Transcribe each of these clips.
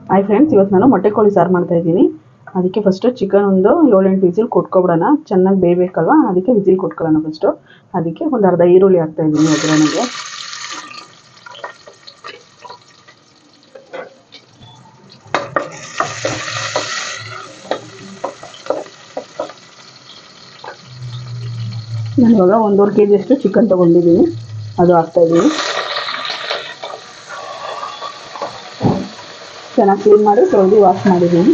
Hi friends, ಇವತ್ತು ನಾನು ಮೊಟ್ಟೆ ಕೋಳಿ ಸಾರು ಮಾಡ್ತಾ ಇದ್ದೀನಿ. ಅದಕ್ಕೆ ಫಸ್ಟು ಚಿಕನ್ ಒಂದು 7-8 ವಿಸಿಲ್ ಕೊಟ್ಕೊಬಿಡೋಣ. ಚೆನ್ನಾಗಿ ಬೇಯಬೇಕಲ್ವ, ಅದಕ್ಕೆ ವಿಸಿಲ್ ಕೊಟ್ಕೊಳ್ಳೋಣ ಫಸ್ಟು. ಅದಕ್ಕೆ ಒಂದು ಅರ್ಧ ಈರುಳ್ಳಿ ಹಾಕ್ತಾ ಇದ್ದೀನಿ ಒಗ್ಗರಣೆಗೆ. ನಾನು ಇವಾಗ 1.5 kg ಚಿಕನ್ ತೊಗೊಂಡಿದ್ದೀನಿ, ಅದು ಹಾಕ್ತಾಯಿದ್ದೀನಿ. ಚೆನ್ನಾಗಿ ಕ್ಲೀನ್ ಮಾಡಿ ತೊಳೆದು ವಾಶ್ ಮಾಡಿದ್ದೀನಿ.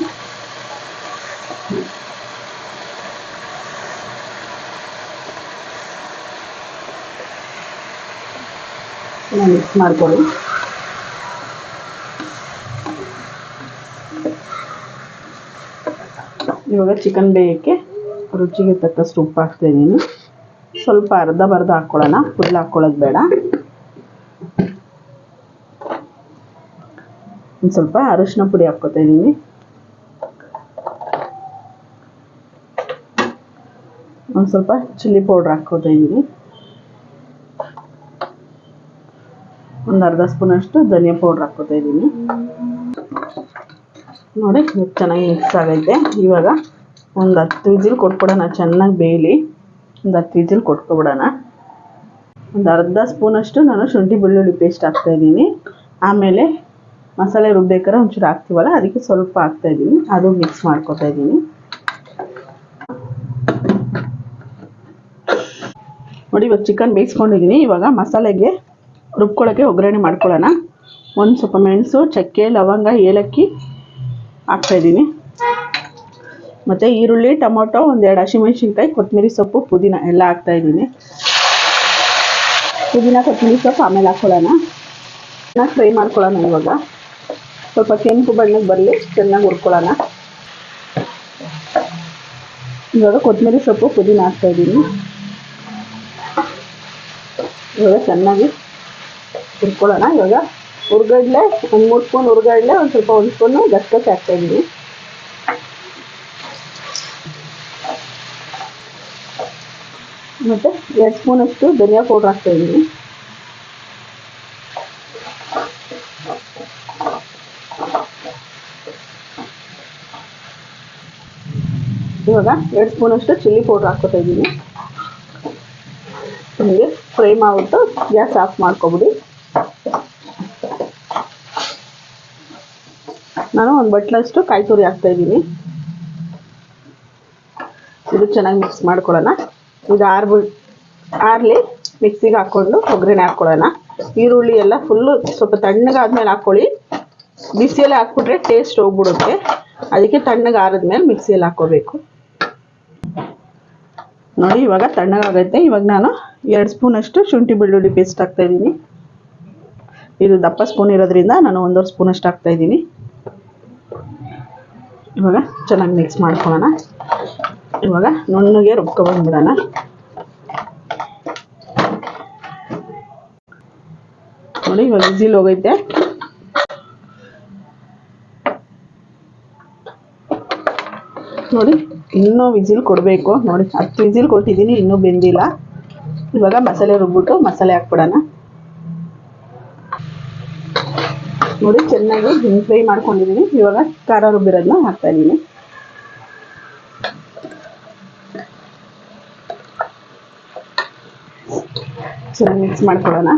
ಮಿಕ್ಸ್ ಮಾಡ್ಕೊಳ್ಳಿ. ಇವಾಗ ಚಿಕನ್ ಬೇಯೋಕ್ಕೆ ರುಚಿಗೆ ತಕ್ಕಷ್ಟು ಉಪ್ಪು ಹಾಕ್ತಾಯಿದ್ದೀನಿ. ಸ್ವಲ್ಪ ಅರ್ಧ ಹಾಕ್ಕೊಳ್ಳೋಣ, ಫುಲ್ ಹಾಕ್ಕೊಳ್ಳೋದು ಬೇಡ. ಒಂದು ಸ್ವಲ್ಪ ಅರಿಶಿನ ಪುಡಿ ಹಾಕ್ಕೊತಾ ಇದ್ದೀನಿ. ಒಂದು ಸ್ವಲ್ಪ ಚಿಲ್ಲಿ ಪೌಡ್ರ್ ಹಾಕ್ಕೊತಾ ಇದ್ದೀನಿ. ಒಂದು ಅರ್ಧ ಸ್ಪೂನಷ್ಟು ಧನಿಯಾ ಪೌಡ್ರ್ ಹಾಕ್ಕೊತಾ ಇದ್ದೀನಿ. ನೋಡಿ, ಚೆನ್ನಾಗಿ ಮಿಕ್ಸ್ ಆಗೈತೆ. ಇವಾಗ ಒಂದು 10 ವಿಸಿಲ್ ಕೊಟ್ಬಿಡೋಣ. ಚೆನ್ನಾಗಿ ಬೇಯಲಿ. ಒಂದು 10 ವಿಸಿಲ್ ಕೊಟ್ಕೊಬಿಡೋಣ. ಒಂದು ಅರ್ಧ ಸ್ಪೂನಷ್ಟು ನಾನು ಶುಂಠಿ ಬೆಳ್ಳುಳ್ಳಿ ಪೇಸ್ಟ್ ಹಾಕ್ತಾಯಿದ್ದೀನಿ. ಆಮೇಲೆ ಮಸಾಲೆ ರುಬ್ಬೇಕಾದ್ರೆ ಒಂಚೂರು ಹಾಕ್ತೀವಲ್ಲ, ಅದಕ್ಕೆ ಸ್ವಲ್ಪ ಹಾಕ್ತಾಯಿದ್ದೀನಿ. ಅದು ಮಿಕ್ಸ್ ಮಾಡ್ಕೊತಾ ಇದ್ದೀನಿ. ನೋಡಿ, ಇವಾಗ ಚಿಕನ್ ಬೇಯಿಸ್ಕೊಂಡಿದ್ದೀನಿ. ಇವಾಗ ಮಸಾಲೆಗೆ ರುಬ್ಕೊಳ್ಳೋಕ್ಕೆ ಒಗ್ಗರಣೆ ಮಾಡ್ಕೊಳ್ಳೋಣ. ಒಂದು ಸ್ವಲ್ಪ ಮೆಣಸು, ಚಕ್ಕೆ, ಲವಂಗ, ಏಲಕ್ಕಿ ಹಾಕ್ತಾಯಿದ್ದೀನಿ. ಮತ್ತು ಈರುಳ್ಳಿ, ಟೊಮೊಟೊ, 1-2 ಹಸಿಮೆಣ್ಸಿನ್ಕಾಯಿ, ಕೊತ್ತಂಬರಿ ಸೊಪ್ಪು, ಪುದೀನ ಎಲ್ಲ ಹಾಕ್ತಾಯಿದ್ದೀನಿ. ಪುದೀನ, ಕೊತ್ತಂಬರಿ ಸೊಪ್ಪು ಆಮೇಲೆ ಹಾಕ್ಕೊಳ್ಳೋಣ. ಚೆನ್ನಾಗಿ ಫ್ರೈ ಮಾಡ್ಕೊಳ್ಳೋಣ. ಇವಾಗ ಸ್ವಲ್ಪ ಕೆಂಪು ಬಣ್ಣಕ್ಕೆ ಬರಲಿ, ಚೆನ್ನಾಗಿ ಹುರ್ಕೊಳ್ಳೋಣ. ಇವಾಗ ಕೊತ್ತಂಬರಿ ಸೊಪ್ಪು, ಪುದೀನ ಹಾಕ್ತಾಯಿದ್ದೀನಿ. ಇವಾಗ ಚೆನ್ನಾಗಿ ಹುರ್ಕೊಳ್ಳೋಣ. ಇವಾಗ ಹುರ್ಗಡ್ಲೆ ಒಂದು 3 ಸ್ಪೂನ್ ಹುರ್ಗಡ್ಲೆ, ಒಂದು ಸ್ವಲ್ಪ 1 ಸ್ಪೂನು ಗಸಗಸೆ ಹಾಕ್ತಾಯಿದ್ದೀನಿ. ಮತ್ತು 2 ಸ್ಪೂನಷ್ಟು ಧನಿಯಾ ಪೌಡ್ರ್ ಹಾಕ್ತಾಯಿದ್ದೀನಿ. ಇವಾಗ 2 ಸ್ಪೂನಷ್ಟು ಚಿಲ್ಲಿ ಪೌಡ್ರ್ ಹಾಕ್ಕೊತಾ ಇದ್ದೀನಿ. ನಿಮಗೆ ಫ್ರೈ ಮಾಡಿಬಿಟ್ಟು ಗ್ಯಾಸ್ ಆಫ್ ಮಾಡ್ಕೊಬಿಡಿ. ನಾನು ಒಂದು ಬಟ್ಲಷ್ಟು ಕಾಯಿ ತುರಿ ಹಾಕ್ತಾಯಿದ್ದೀನಿ. ಇದು ಚೆನ್ನಾಗಿ ಮಿಕ್ಸ್ ಮಾಡ್ಕೊಳ್ಳೋಣ. ಇದು ಆರಲಿ ಮಿಕ್ಸಿಗೆ ಹಾಕ್ಕೊಂಡು ಒಗ್ಗರಣೆ ಹಾಕ್ಕೊಳ್ಳೋಣ. ಈರುಳ್ಳಿ ಎಲ್ಲ ಫುಲ್ಲು ಸ್ವಲ್ಪ ತಣ್ಣಗಾದ್ಮೇಲೆ ಹಾಕ್ಕೊಳ್ಳಿ. ಬಿಸಿಯಲ್ಲಿ ಹಾಕ್ಬಿಟ್ರೆ ಟೇಸ್ಟ್ ಹೋಗ್ಬಿಡುತ್ತೆ. ಅದಕ್ಕೆ ತಣ್ಣಗೆ ಆರಿದ್ಮೇಲೆ ಮಿಕ್ಸಿಯಲ್ಲಿ ಹಾಕ್ಕೋಬೇಕು. ನೋಡಿ, ಇವಾಗ ತಣ್ಣಗಾಗೈತೆ. ಇವಾಗ ನಾನು 2 ಸ್ಪೂನಷ್ಟು ಶುಂಠಿ ಬೆಳ್ಳುಳ್ಳಿ ಪೇಸ್ಟ್ ಹಾಕ್ತಾಯಿದ್ದೀನಿ. ಇದು ದಪ್ಪ ಸ್ಪೂನ್ ಇರೋದ್ರಿಂದ ನಾನು 1.5 ಸ್ಪೂನಷ್ಟು ಹಾಕ್ತಾಯಿದ್ದೀನಿ. ಇವಾಗ ಚೆನ್ನಾಗಿ ಮಿಕ್ಸ್ ಮಾಡ್ಕೊಳ್ಳೋಣ. ಇವಾಗ ನುಣ್ಣಗೆ ರುಬ್ಕೊಬಂದ್ಬಿಡೋಣ. ನೋಡಿ, ಇವಾಗ ವಿಸಿಲ್ ಹೋಗೈತೆ. ನೋಡಿ, ಇನ್ನೂ ವಿಸಿಲ್ ಕೊಡಬೇಕು. ನೋಡಿ, 10 ವಿಸಿಲ್ ಕೊಟ್ಟಿದ್ದೀನಿ, ಇನ್ನೂ ಬೆಂದಿಲ್ಲ. ಇವಾಗ ಮಸಾಲೆ ರುಬ್ಬಿಟ್ಟು ಮಸಾಲೆ ಹಾಕ್ಬಿಡೋಣ. ನೋಡಿ, ಚೆನ್ನಾಗಿ ಫ್ರೈ ಮಾಡ್ಕೊಂಡಿದ್ದೀನಿ. ಇವಾಗ ಖಾರ ರುಬ್ಬಿರೋದನ್ನ ಹಾಕ್ತಾಯಿದ್ದೀನಿ. ಚೆನ್ನಾಗಿ ಮಿಕ್ಸ್ ಮಾಡ್ಕೊಳ್ಳೋಣ.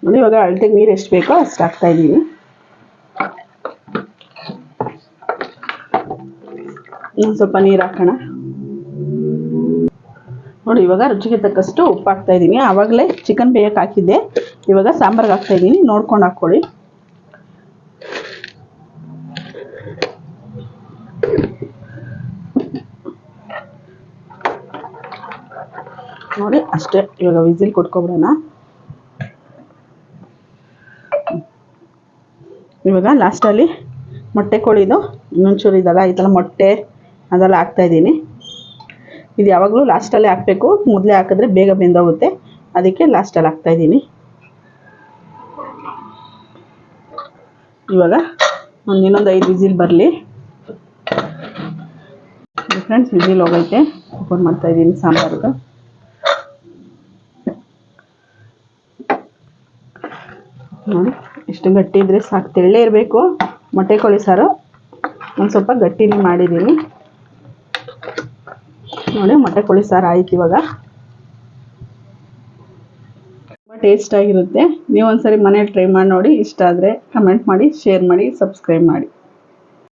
ನೋಡಿ, ಇವಾಗ ಅಳತೆಗೆ ನೀರು ಎಷ್ಟು ಬೇಕೋ ಅಷ್ಟು ಹಾಕ್ತಾಯಿದ್ದೀನಿ. ಇನ್ನೊಂದು ಸ್ವಲ್ಪ ನೀರು ಹಾಕೋಣ. ನೋಡಿ, ಇವಾಗ ರುಚಿಗೆ ತಕ್ಕಷ್ಟು ಉಪ್ಪು ಹಾಕ್ತಾಯಿದ್ದೀನಿ. ಆವಾಗಲೇ ಚಿಕನ್ ಬೇಯಕ್ಕೆ ಹಾಕಿದ್ದೆ. ಇವಾಗ ಸಾಂಬಾರ್ಗೆ ಹಾಕ್ತಾಯಿದ್ದೀನಿ, ನೋಡ್ಕೊಂಡು ಹಾಕ್ಕೊಳ್ಳಿ. ನೋಡಿ, ಅಷ್ಟೇ. ಇವಾಗ ವಿಸಿಲ್ ಕೊಟ್ಕೊಬಿಡೋಣ. ಇವಾಗ ಲಾಸ್ಟಲ್ಲಿ ಮೊಟ್ಟೆ ಕೋಳಿದು ಇನ್ನೊಂಚೂರು ಇದೆಲ್ಲ ಐತಲ್ಲ ಮೊಟ್ಟೆ, ಅದೆಲ್ಲ ಹಾಕ್ತಾಯಿದ್ದೀನಿ. ಇದು ಯಾವಾಗಲೂ ಲಾಸ್ಟಲ್ಲೇ ಹಾಕಬೇಕು. ಮೊದಲೇ ಹಾಕಿದ್ರೆ ಬೇಗ ಬೆಂದೋಗುತ್ತೆ. ಅದಕ್ಕೆ ಲಾಸ್ಟಲ್ಲಿ ಹಾಕ್ತಾಯಿದ್ದೀನಿ. ಇವಾಗ ಇನ್ನೊಂದು 5 ವಿಸಿಲ್ ಬರಲಿ. Friends, whistle ಹೋಗೈತೆ. ಓಪನ್ ಮಾಡ್ತಾಯಿದ್ದೀನಿ ಸಾಂಬಾರ್ಗೆ. ನೋಡಿ, ಇಷ್ಟು ಗಟ್ಟಿ ಇದ್ರೆ ಸಾಕು, ತೆಳ್ಳೇ ಇರಬೇಕು. ಮೊಟ್ಟೆ ಕೋಳಿ ಸಾರು ಒಂದು ಸ್ವಲ್ಪ ಗಟ್ಟಿನೇ ಮಾಡಿದ್ದೀನಿ ನೋಡಿ. ಮೊಟ್ಟೆ ಕೋಳಿ ಸಾರು ಆಯ್ತು. ಇವಾಗ ತುಂಬ ಟೇಸ್ಟ್ ಆಗಿರುತ್ತೆ. ನೀವು ಒಂದ್ಸರಿ ಮನೇಲಿ ಟ್ರೈ ಮಾಡಿ ನೋಡಿ. ಇಷ್ಟ ಆದರೆ ಕಮೆಂಟ್ ಮಾಡಿ, ಶೇರ್ ಮಾಡಿ, ಸಬ್ಸ್ಕ್ರೈಬ್ ಮಾಡಿ.